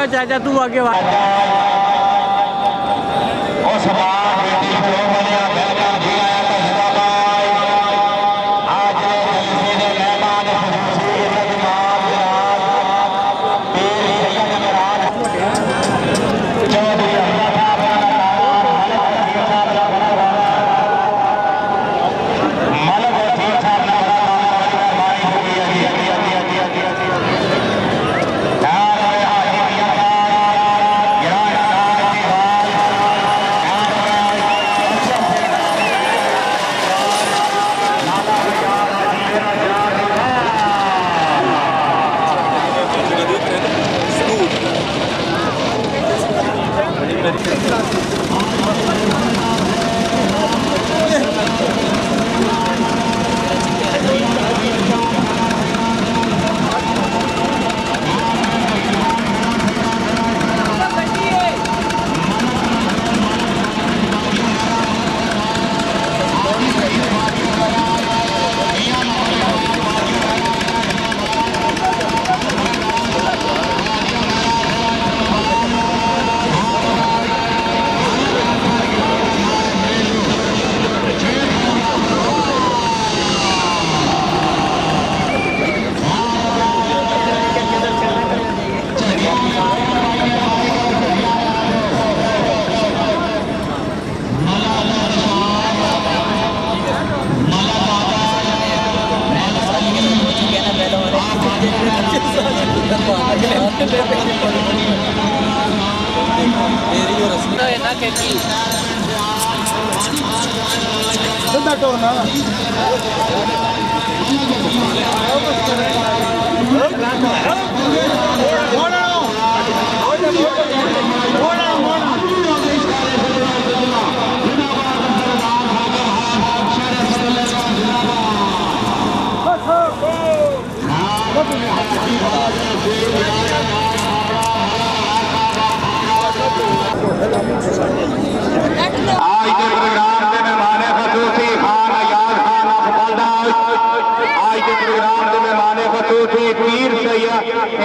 दूंगा चाचा, तू आगे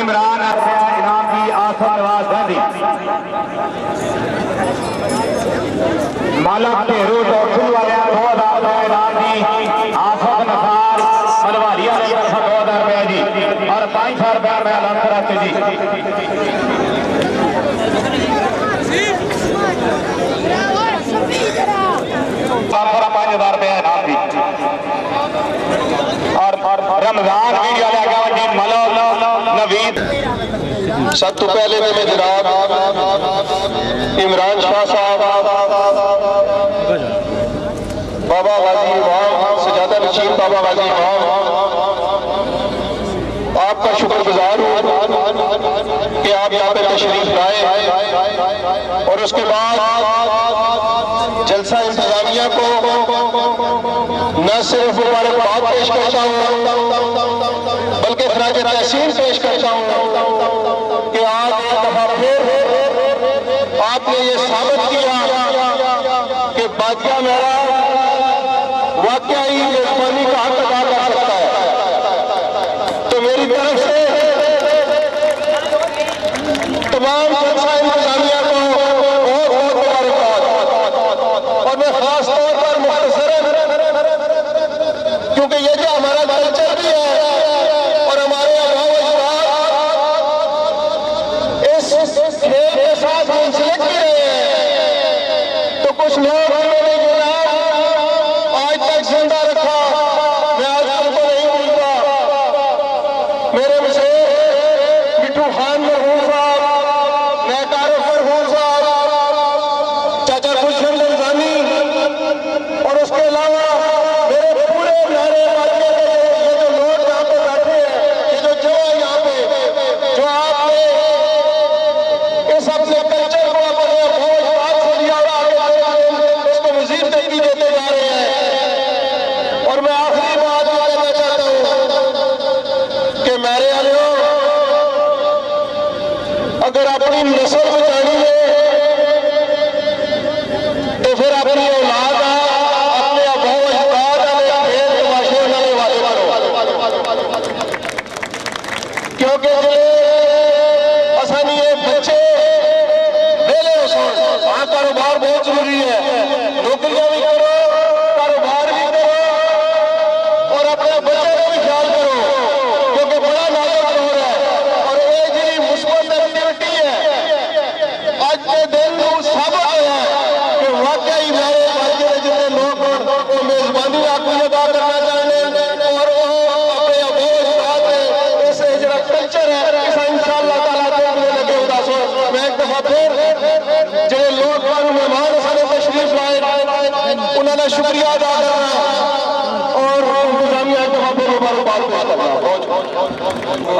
इमरान इनाम की आसफ नवाज गांधी मालक ढेरू डॉक्टर वाले 2000 रुपए इनाम की आसफ नसार मलवारिया ने 2000 रुपए जी और 500 रुपए में अलग कराते जी 5000 रुपए इनाम की और रमजान वीडियो लगा जी मलो नवीद सब तो पहले तो मैं जनाब इमरान शाह साहब बाबा गाजी इमाम सजादा नशीन बाबा गाजी इमाम आपका शुक्रगुजार हूँ कि आप यहाँ पे तशरीफ लाए और उसके बाद जलसा इंतजामिया को न सिर्फ मुबारकबाद पेश करता हूँ बल्कि खराज तहसीन पेश करता हूँ कि आज एक दफा फिर आपने ये साबित किया कि बादशाह मेरा वाकई मेजबानी का हक अदा कर सकता है। तो मेरी तरफ से तमाम जलसा इंतजामिया को बहुत बहुत मुबारकबाद और मैं खास तौर पर मुख्तसरन क्योंकि ये जो हमारा कल्चर भी है और हमारे इस खेल के साथ मुंसलिक भी रहे हैं तो कुछ लोग आज तक जिंदा रखा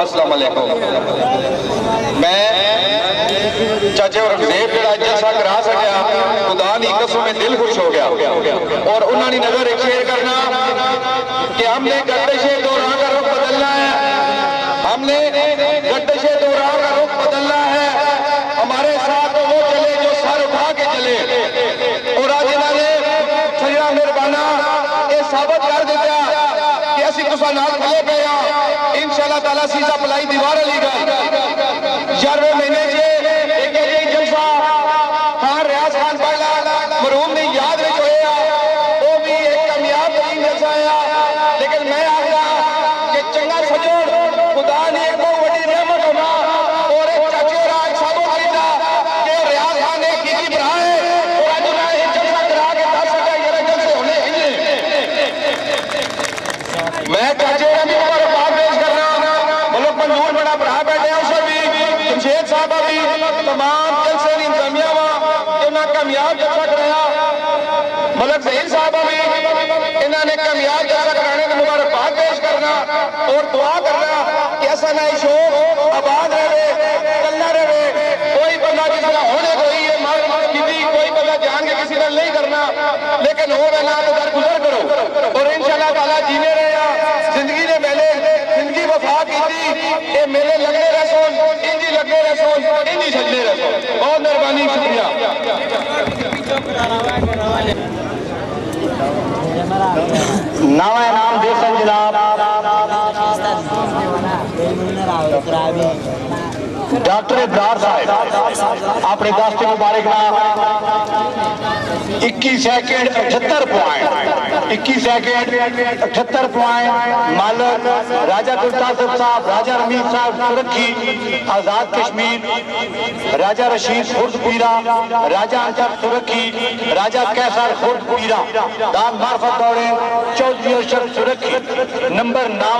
अस्सलाम वालेकुम। मैं चाचे और जलसा करा सकिया, खुदा दी कसम में दिल खुश हो गया। और उन्होंने नजर एक शेर करना कि हमने गर्दिशे दौरान का रुख बदलना है, हमने गर्दिशे दौरान का रुख बदलना है। हमारे साथ तो वो चले जो सर उठा के चले। और आज इन्होंने सजरा मेहरबाना ये साबित कर दिया कि असि तुसा नाल खले पे हां। इंशाअल्लाह ताला सीधा भलाई दीवार अली गल 11वें महीने च एक जलसा खान रियाज खान पहला मरहूम दी याद विच होया, वो भी एक कामयाब तरीन जलसा है। लेकिन मैं आखदा कि चंगा सजोड़ खुदा ने एक बहुत बड़ी रहमत होना और एक चाचे और आज साबो खरीदा कि रियाज खान ने की भरा है और आज मैं एक जलसा करा के दस सका ये जलसे होने इन्ने। मैं चाचे और भी ऊपर बात पेश करना मतलब मंजूर बड़ा भरा बैठे उसे भी जमशेद साहब भी तमाम जलसे की इंतजामिया इन्हें कामयाब जलसा कराया। मलक जहीर साहब भी इन्होंने कामयाब जलसा कराने के मुबारकबाद पेश करना और दुआ करना कि ऐसा ना शोर आबाद रहे, चलना रहे। कोई बंदा किसी का होने को ही मार कोई बंदा जान के किसी का नहीं करना, लेकिन हो ना तो दरगुजर करो और इंशाअल्लाह ताला जीने रहे। जिंदगी ने मेले जिंदगी वफा की थी, ये मेले लगने रहे, इंजी लगने रहे, इंजी सजने रहे। बहुत मेहरबानी, शुक्रिया। नवा इनाम देसन जनाब डॉक्टर इब्रार साहब अपने दस्ते मुबारक ना 21 सेकंड 78 पॉइंट 21 सेकंड 78 पॉइंट मालक राजा गुलतासर साहब, राजा रमीज साहब सुरखी आजाद कश्मीर, राजा रशीद खुर्द पीरा, राजा अंतर सुरखी, राजा कैसर खुर्द पीरा, दान मार्फत दौड़े चौधरी अशरफ सुरखी, नंबर 9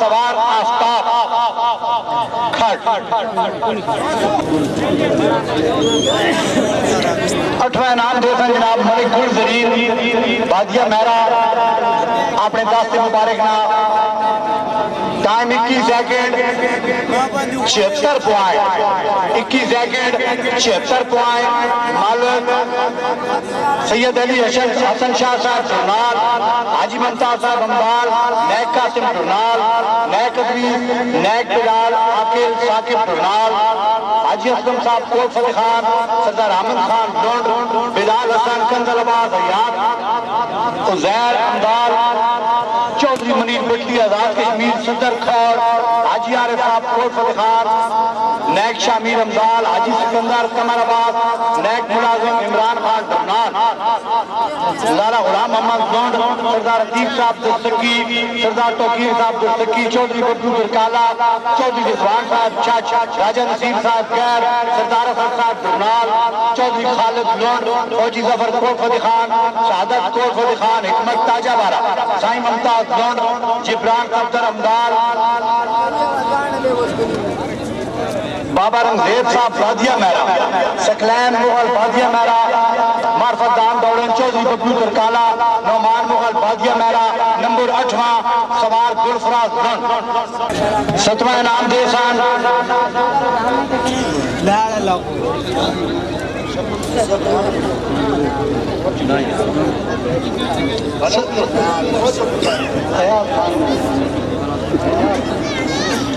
सवार आस्ताब खट। 8वां इनाम देसन जनाब मलिक गुल जरीर बादिया मेहरा अपने दस्ते मुबारक ना time 21 second 76 point 21 second 76 point मालक सैयद अली हसन शाह साहब टुरनाल, हाजी मुमताज साहब अम्बाल, नैक कासिम टुरनाल, नैक अदरीस, नैक बिलाल आकिल साकिब टुरनाल, हाजी असलम साहब कोट फतेह खान, सरदार अहमद खान डोंड, बिलाल हसन कंदलबाज हयात, उजैर अम्बाल, चौधरी मनीर बिटली आजाद कश्मीर, सदर खौर, हाजी आरिफ साहब कोट फतेह खान, नैक शामीर अम्बाल, हाजी सिकंदर कमराबाद, नैक मुलाजिम इमरान खान डरनान, सरदार गुलाम मोहम्मद डोंड, सरदार अतीक साहब दस्तकी, सरदार तौकीर साहब दस्तकी, चौधरी बब्बू बिरकाला, चौधरी रिजवान साहब छछ, राजा नसीर साहब गैर, सरदार अफर साहब डरनाल, चौधरी खालिद लोंड, फौजी जफर कोट फतेह खान, शहादत कोट फतेह खान, हिकमत ताजा बारा, साईं मुमताज लोंड, जिब्रान कब्दर अमदाल, बाबा रंगजेब साहब बादिया मेहरा, सकलैन मुगल बादिया मेहरा, मार्फत दान दौड़न चौधरी बब्बू बिरकाला, नौमान मुगल बादिया मेहरा, नंबर 8वां सवार गुलफराज रन। 7वां इनाम देसान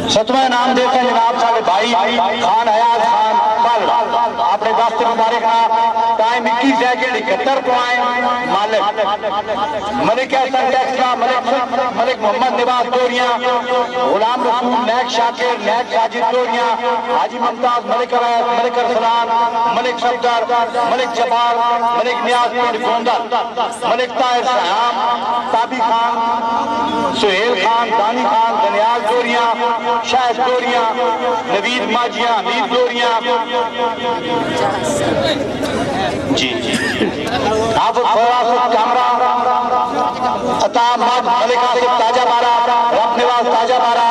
सतवां इनाम देते जनाब साढ़े भाई खान हयात खान पालड़ा अपने दस्ते मुबारक ना टाइम 21 सेकंड 71 पॉइंट मालिक मलिक हसन टैक्सला, मलिक मोहम्मद निवास डोरिया, गुलाम रसूल, नैक शाकिर, नैक साजिद डोरिया, हाजी मुमताज, मलिक अवैध, मलिक अरसलान, मलिक सफदर, मलिक जबार, मलिक नियाज पिंड गोंदल, मलिक ताहिर सयाम, ताबी खान, सुहेल खान, दानी खान, दनियाल डोरिया, शायद डोरिया, नवीद माजिया, हमीद डोरिया जी हाफिज फरासत कामरा, अता मलिक आसिफ ताजा बारा, रब निवास ताजा बारा,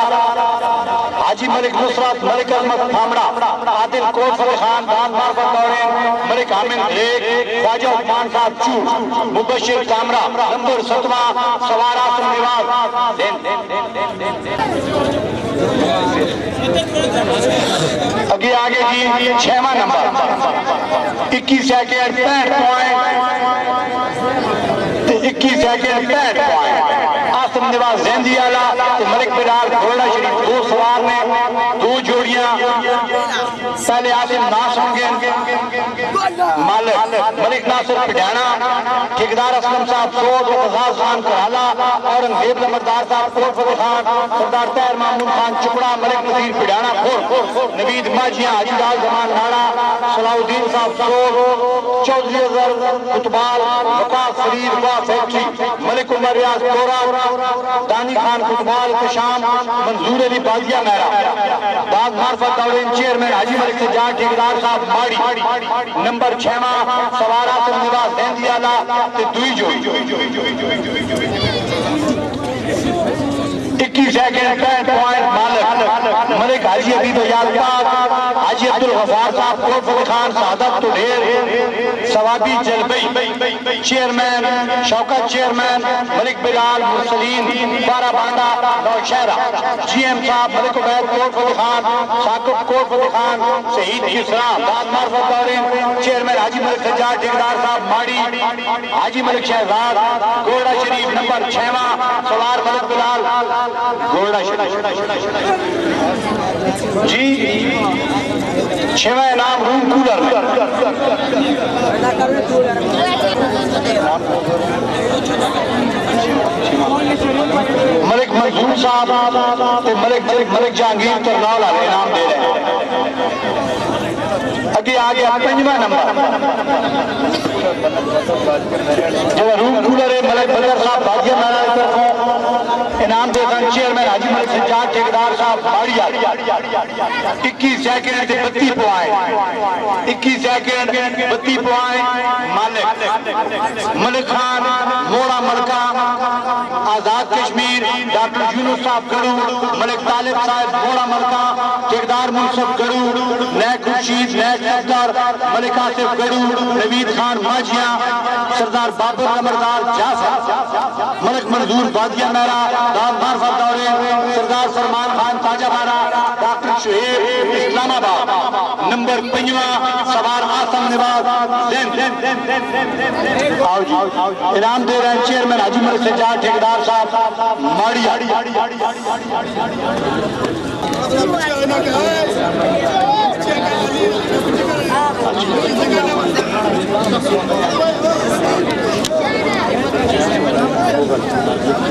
हाजी मलिक नुसरत, मलिक अहमद थामड़ा, आदिल कोट फतेह खान, दान मार्फत दौड़े, मलिक हामिद लेक, ख्वाजा उस्मान साहब चूर, मुबशिर कामरा, नंबर 7वां सवार आसम निवास। अगे आगे जी 6वां number 21 second 65 point 21 second 65 point Asim Niwaz जैंदी आला तो मलिक बिलाल घोड़ा शरीफ दो सवार ने दो जोड़ियां पहले आसिम नास होंगे मलिक नासिर पिडाना ठेकेदार असलम साहब सोद एतजाज खान कराला औरंगजेब लमरदार साहब कोट फतेह खान सरदार तैर मामून खान चुपड़ा मलिक नसीर पिडाना नवीद माजिया हाजीलाल जमान नाड़ा सलाउद्दीन साहब सोद चौधरी अजहर कुतबाल वकास फरीद वा फैक्ट्री मलिक उमर रियाज कोरा दानी खान कुतबाल कशाम मंजूर अली बाजिया मेरा बाग मार्फत दौरे चेयरमैन हाजी मलिक सज्जाद ठेकेदार साहब माड़ी नंबर 6वां सवारा निवास जैंदी आला ते दुई जोड़ी 21 सेकंड 65 पॉइंट मलिक हाजी अबीद हाजी अब्दुल गफार साहब कोट फतेह खान सादत तो ढेर सवाबी जलबई चेयरमैन शौकत चेयरमैन मलिक बिलाल मुरसलीन बारा बांडा नौशहरा जीएम साहब मलिक उबैद कोट फतेह खान साकिब कोट फतेह खान शहीद किसरा बाद मार्फत दौरे चेयरमैन हाजी मलिक सज्जाद ठेकेदार साहब माड़ी हाजी मलिक शहजाद घोड़ा शरीफ नंबर 6वां सवार मलिक बिलाल घोड़ा शरीफ जी 6वां इनाम रूम कूलर मलिक मंजूर साहब मलिक जहांगीर तरनाल वाले इनाम दे रहे हैं अगे आ गया 5वां नंबर जो रूम कूलर है मलिक बदर साहब बाजिया मेरा की तरफों इनाम दे चेयरमैन हाजी मलिक सज्जाद ठेकेदार साहब बाड़िया 21 second 32 point 21 second 32 point Malik Khan मोड़ा मलका आजाद कश्मीर डॉक्टर यूनुस साहब गड़ू मलिक तालिब साहब मोड़ा मलका ठेकेदार मुनसब गड़ू नए खुर्शीद नए सफदर मलिक आसिफ गड़ू नवीद खान माजिया सरदार बाबर अमरदार जाफर मलिक मंजूर बादिया मेरा दाद मार्फत दौरे सरदार सलमान खान ताजाबारा डॉक्टर शुएब इस्लामाबाद नंबर 5वां सवार आसम निवाज इनाम दे रहे हैं चेयरमैन हाजी मलिक सज्जाद ठेकेदार साहब माड़ी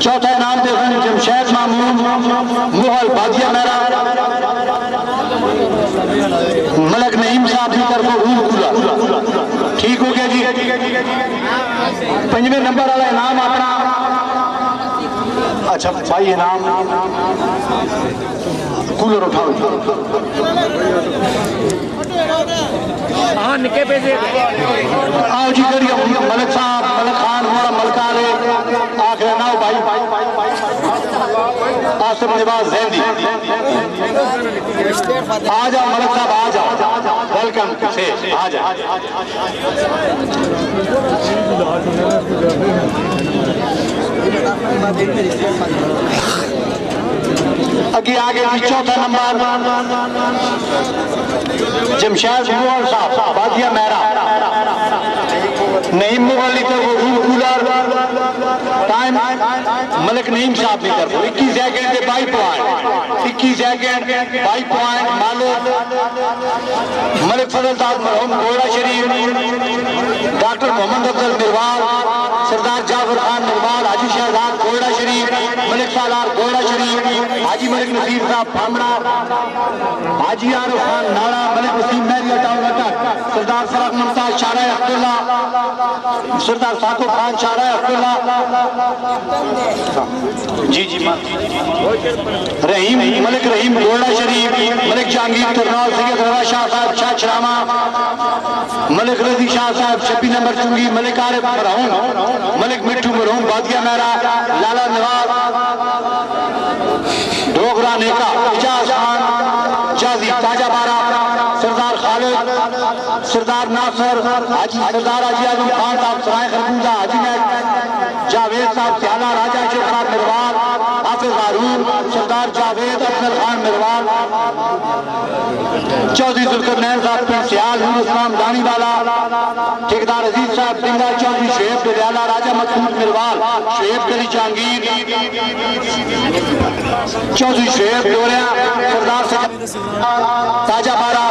चौथा इनाम दे रहे हैं जमशेद मामून मुगल बाजिया मेरा मलिक नईम साहब की तरफ ठीक हो गया जी 5वें नंबर वाला इनाम अपना अच्छा भाई इनाम कूलर उठाओ हाँ निके पैसे आओ जी करिए मलिक साहब मलिक खान हमारा मलका रे आखिर नाव भाई आसिफ निवाज जैंदी आ जाओ मलिक साहब आ जाओ वेलकम से आ जाओ अगे आगे चौथा नंबर जमशेद मुगल साहब बादिया मेरा नईम मुगल की तरफ room cooler time Malik Naeem साहब की तरफ 21 सेकंड के 22 पॉइंट 21 सेकंड 22 पॉइंट मालो मलिक फजल साहब मरहूम घोड़ा शरीफ डॉक्टर मोहम्मद अफजल मिरवाल सरदार जाफर खान मिरवाल हाजी शहजाद घोड़ा शरीफ मलिक सालार घोड़ा शरीफ हाजी मलिक नसीर साहब फामड़ा हाजी आरिफ खान नाड़ा मलिक वसीम मेरी सरदार फरक मुमताज शारा अब्दुल्ला सरदार साकिब खान शारा अब्दुल्ला जी जी रहीम मलिक रहीम घोड़ा शरीफ मलिक जहांगीर तरनाल सैयद रवा शाह साहब शाहरामा मलिक रजी शाह साहब 26 नंबर चुंगी मलिक आरिफ मरहूम मलिक मिट्टू मरहूम बादिया मेरा लाला नवाब डोगरा नेका इजाज खान जाजी ताजाबारा सरदार खालिद सरदार नासर हाजी सरदार हाजी आजम खान साहब सराय खरबूजा हाजी जावेद साहब सियाला राजा शेख साहब मिरवाल हाफिज हारून सरदार जावेद अफजल खान मिरवाल चौधरी जुल्करनैन साहब पिंड सियाल हिंदुस्तान दानी वाला ठेकेदार अजीज साहब दिंगा चौधरी शुएब दरियाला राजा मकसूद मिरवाल शुएब गली जहांगीर चौधरी शुएब डोरिया सरदार ताजा बारा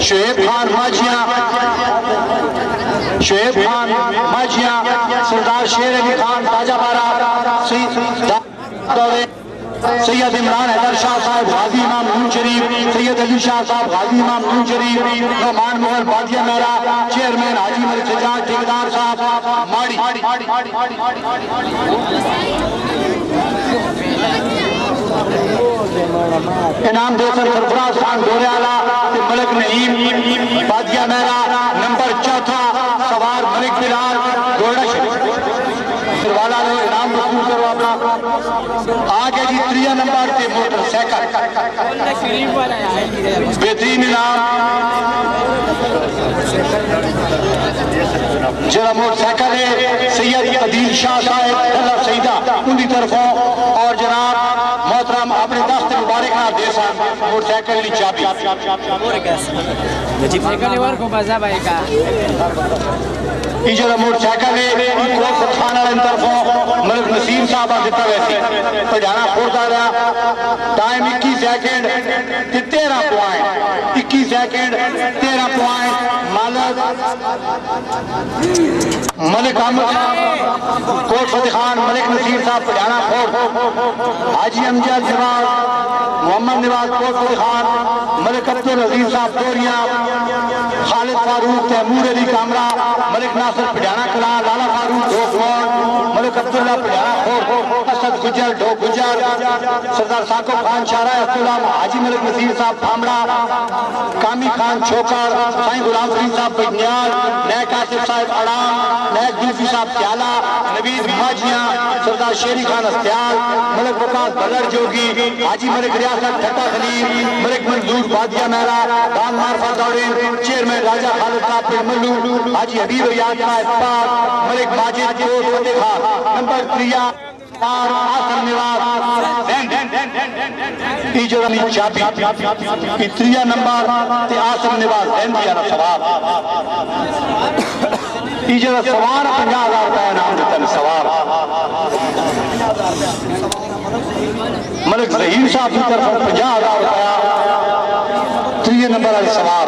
शुएब खान माजिया शुएब खान माजिया सरदार शेर अली खान ताजा बारा सैयद इमरान हैदर शाह साहब गाजी इमाम नून शरीफ सैयद अली शाह साहब गाजी इमाम नून शरीफ रहमान मुगल बादिया मेहरा चेयरमैन हाजी मलिक सजाद ठेकेदार साहब माड़ी इनाम देसन सरफराज खान डोरियाला मलिक नईम बादिया मेहरा नंबर चौथा सवार मलिक बिलाल गोल्डा वाला ने इनाम वसूल करो अपना आगे जी 3 नंबर से मोटरसाइकिल बेहतरीन इनाम जरा मोटरसाइकिल है सैयद अदील शाह साहब अल्लाह सईदा उनकी तरफों और जनाब मोहतरम अपने दस्त मुबारक ना दे साहब मोटरसाइकिल की चाबी जरा मोटरसाइकिल है खान वाले तरफों मलिक नसीम साहब दिता वैसे पजाना फोड़ता रहा time 21 second 13 point 21 second 13 point Malik Ahmad Kot Fateh Khan Malik Nasir Sahab पजाना फोड़ हाजी अमजद नवाज मोहम्मद नवाज कोट फतेह खान मलिक अब्दुल अजीज साहब दोरिया खालिद फारूक तैमूर अली कामरा मलिक नासिर पजाना कला लाला फारूक ढोकवाड़ मलिक अब्दुल्ला पजाना खोर असद गुजर ढोक गुजर सरदार साकिब खान शारा अब्दुल्ला हाजी मलिक नसीर साहब फामड़ा कामी खान छोकर साईं गुलाम फरीद साहब बजनियाल नए कासिफ साहब अड़ाम नए जुल्फी साहब स्याला नवीद माजिया सरदार शेरी खान अस्त्याल मलिक वकास बलर जोगी हाजी मलिक रियासत ठट्टा खलील मलिक मंजूर बादिया मेहरा दान मारफा दौड़े चेयरमैन राजा खालिद साहब मल्लू हाजी हबीब रियाज साहब पाक मलिक माजिद कोट फतेह खान नंबर 3 आसम निवास इजरानी चाबी 3 नंबर ते आसम निवास देन दिया सवाब इजरा सवार 50,000 रुपए इनाम देते सवार मलिक जहीर साहब की तरफ 50,000 रुपया 3 नंबर वाले सवार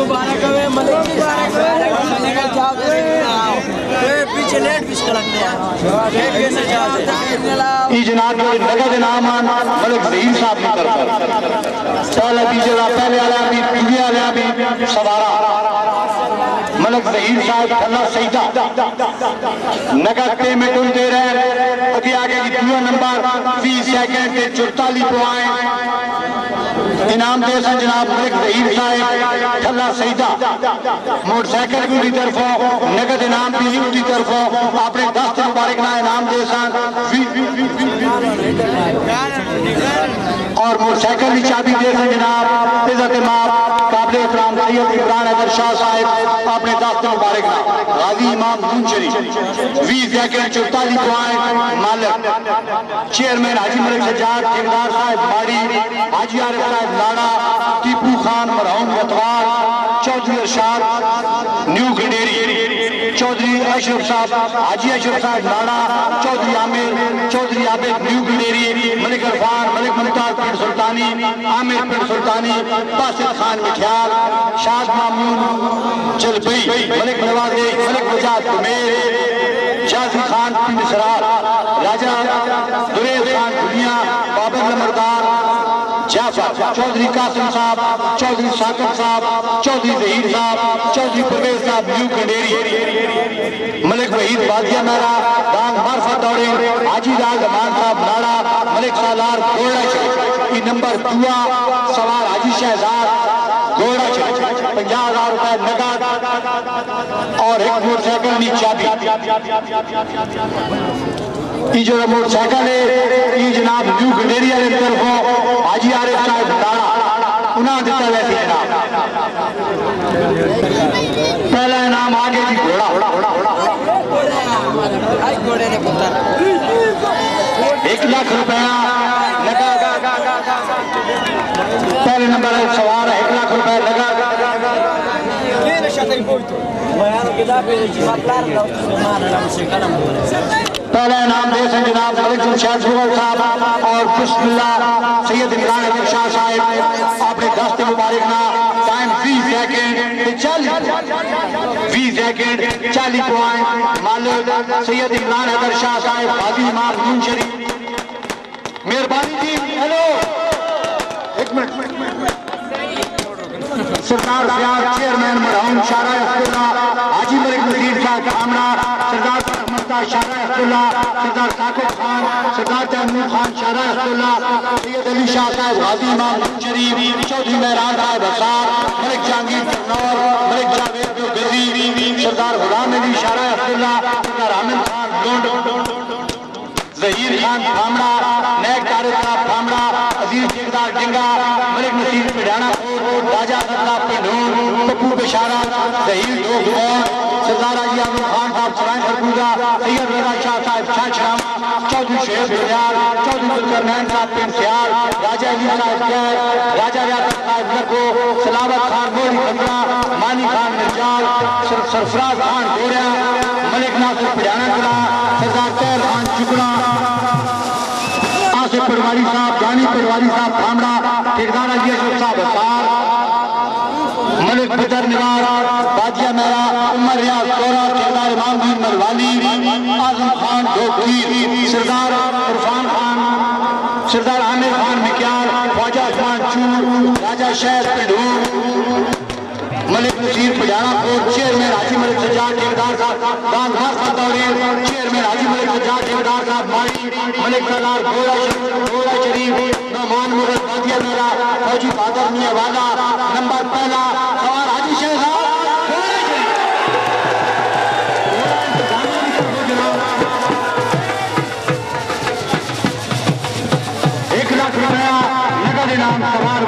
मुबारक है मलिक पीछे लेट भी लगते हैं जनाब नगद इनाम मलिक जहीर साहब की तरफ पहले वाला भी दूसरे वाला भी सवारा मलिक जहीर साहब अल्लाह सईदा नगद पेमेंट दे रहे हैं अभी आगे की 2 नंबर 20 सेकंड के 44 पॉइंट इनाम दे सन जनाब मलिक जहीर साहब अल्लाह सईदा मोटरसाइकिल की तरफों नगद इनाम भी की तरफों अपने दस्त मुबारक ना इनाम दे सन और मोटरसाइकिल की चाबी दे सन जनाब इज्जत माप काबिल इकराम सैयद इमरान हैदर शाह साहब अपने दस्त मुबारक ना गाजी इमाम नून शरीफ 20 सेकंड 44 पॉइंट मालिक चेयरमैन हाजी मलिक सजाद ठेकेदार साहब माड़ी हाजी आरिफ साहब लाड़ा टीपू खान मरहूम गतवार चौधरी अरशाद न्यू गडेरी चौधरी अशरफ साहब हाजी अशरफ साहब लाड़ा चौधरी आमिर चौधरी आबिद न्यू गडेरी मलिक इरफान मलिक मुमताज पिंड सुल्तानी आमिर पिंड सुल्तानी बासित खान मिठियाल शाद मामून जलबई मलिक नवाज मलिक वजाद कुमेर जाजी खान पिंड सरार राजा दुरेज खान दुनिया बाबर लमरदार जाफर चौधरी कासिम साहब चौधरी साकिब साहब चौधरी जहीर साहब चौधरी परवेज साहब न्यू गंडेरी मलिक वहीद बादिया मेहरा दान मारफत दौड़े हाजी लाल रमान साहब नाड़ा मलिक सालार गोड़ा नंबर 2 सवार हाजी शहजाद गोड़ा 50,000 रुपए नगद और एक मोटरसाइकिल की चाबी जो मोटरसाइकिल है ये जनाब न्यू गंडेरी वाले तरफों हाजी आरिफ साहब लाड़ा उन्हें दिता वैसे इनाम पहला इनाम आगे जी घोड़ा 1 1 लाख रुपया लगा। पहले नंबर है सवार 1 लाख रुपया लगा। पहला इनाम दे हैं जनाब मलिक शाह साहब और बिस्मिल्लाह सैयद इमरान अहमद शाह साहब अपने दस्ते मुबारक ना टाइम 20 सेकंड 20 सेकंड 40 पॉइंट मालिक सैयद इमरान अहमद शाह साहब गाजी इमाम नून शरीफ। मेहरबानी जी। हेलो एक मिनट। सरदार फयाज चेयरमैन मरहूम शारा अब्दुल्ला हाजी मलिक नजीर साहब कामना, सरदार अहमद शारा अब्दुल्ला, सरदार साकिब खान, सरदार तैमूर खान शारा अब्दुल्ला, सैयद अली शाह साहब गाजी इमाम शरीफ, चौधरी मेहरान साहब हसार, मलिक जहांगीर कन्नौर, मलिक जावेद गजी, सरदार गुलाम अली शारा अब्दुल्ला, सरदार आमिर खान लोंड, जहीर खान फामड़ा, नैक तारिक साहब फामड़ा, अजीज जिगदार डिंगा, मलिक नसीर पिडाना, राजा अल्लाह पिंडूर, पप्पू बेशारा, जहीर डोगमौर, सरदार अली आजम खान साहब सराय खरबूजा, सैयद रजा शाह साहब शाहशराम, चौधरी शेख बिरयार, चौधरी जुल्करनैन साहब पिंसियार, राजा अली साहब कैर, राजा रियासत साहब लखो, सलावत खान मोरी खतरा, मानी खान मिर्जाल, सरफराज खान गोरिया, मलिक नासिर पिडाना कला, सरदार तैर खान चुकना, आसिफ पटवारी साहब, दानी पटवारी साहब फामड़ा, ठेकेदार अली अशरफ साहब हसार, मलिक बदर निवार, बाजिया मेरा, उमर रियाज कोरा, ठेकेदार इमामदीन मलवाली, आजम खान ढोकी, सरदार इरफान खान, सरदार आमिर खान मिक्याल, ख्वाजा खान चूर, राजा शैद पिंडूर, मलिक नसीर पजानापुर, चेयरमैन हाजी मलिक सज्जाद ठेकेदार साहब गांधर खतौरी, चेयरमैन हाजी मलिक सज्जाद ठेकेदार साहब मारी, मलिक सलार घोड़ा शरीफ, नौमान मुगल बाजिया मेरा, फौजी बहादुर मियां वाला, नंबर पहला सवार हाजी शेख साहब। 1 लाख रुपया नगद इनाम सवार